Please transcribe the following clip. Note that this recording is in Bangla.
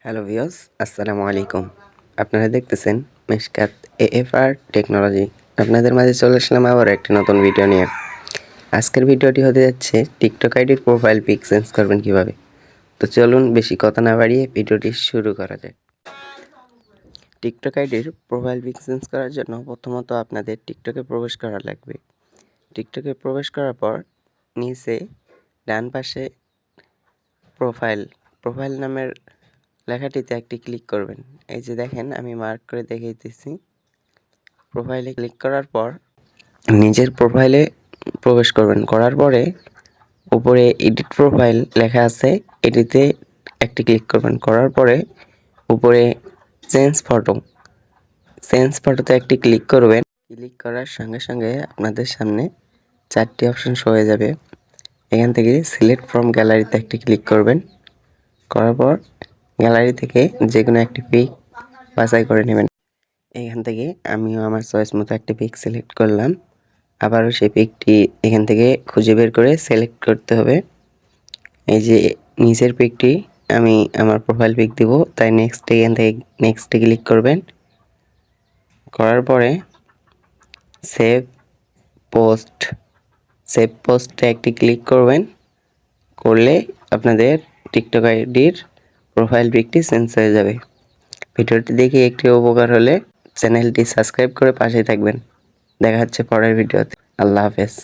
হ্যালো ভিউয়ার্স, আসসালামু আলাইকুম। আপনারা দেখতেছেন মিশকাত এএফআর টেকনোলজি। আপনাদের মাঝে চলে আসলাম আবার একটি নতুন ভিডিও নিয়ে। আজকের ভিডিওটি হতে যাচ্ছে টিকটক আইডির প্রোফাইল পিক চেঞ্জ করবেন কিভাবে। তো চলুন বেশি কথা না বাড়িয়ে ভিডিওটি শুরু করা যাক। টিকটক আইডির প্রোফাইল পিক চেঞ্জ করার জন্য প্রথমত আপনাদের টিকটকে প্রবেশ করা লাগবে। টিকটকে প্রবেশ করার পর নিচে ডান পাশে প্রোফাইল নামের লেখাটিতে একটি ক্লিক করবেন। এই যে দেখেন আমি মার্ক করে দেখাইতেছি। প্রোফাইলে ক্লিক করার পর নিজের প্রোফাইলে প্রবেশ করবেন। করার পরে উপরে এডিট প্রোফাইল লেখা আছে, এটিতে একটি ক্লিক করবেন। করার পরে উপরে চেঞ্জ ফটোতে একটি ক্লিক করবেন। ক্লিক করার সঙ্গে সঙ্গে আপনাদের সামনে 4টি অপশন শো হয়ে যাবে। এখান থেকে সিলেক্ট ফ্রম গ্যালারিতে একটি ক্লিক করবেন। করার পর গ্যালারি থেকে যে কোনো একটি পিক বাছাই করে নেবেন। এখান থেকে আমিও আমার চয়েস মতো একটি পিক সিলেক্ট করলাম। আবারও সেই পিকটি এখান থেকে খুঁজে বের করে সিলেক্ট করতে হবে। এই যে নিচের পিকটি আমি আমার প্রোফাইল পিক দিব, তাই এখান থেকে নেক্সটে ক্লিক করবেন। করার পরে সেভ পোস্টে একটি ক্লিক করবেন। করলে আপনাদের টিকটক আইডির প্রোফাইল পিকটি চেঞ্জ হয়ে যাবে। ভিডিওটি দেখে একটি উপকার হলে চ্যানেলটি সাবস্ক্রাইব করে পাশে থাকবেন। দেখা হচ্ছে পরের ভিডিওতে। আল্লাহ হাফেজ।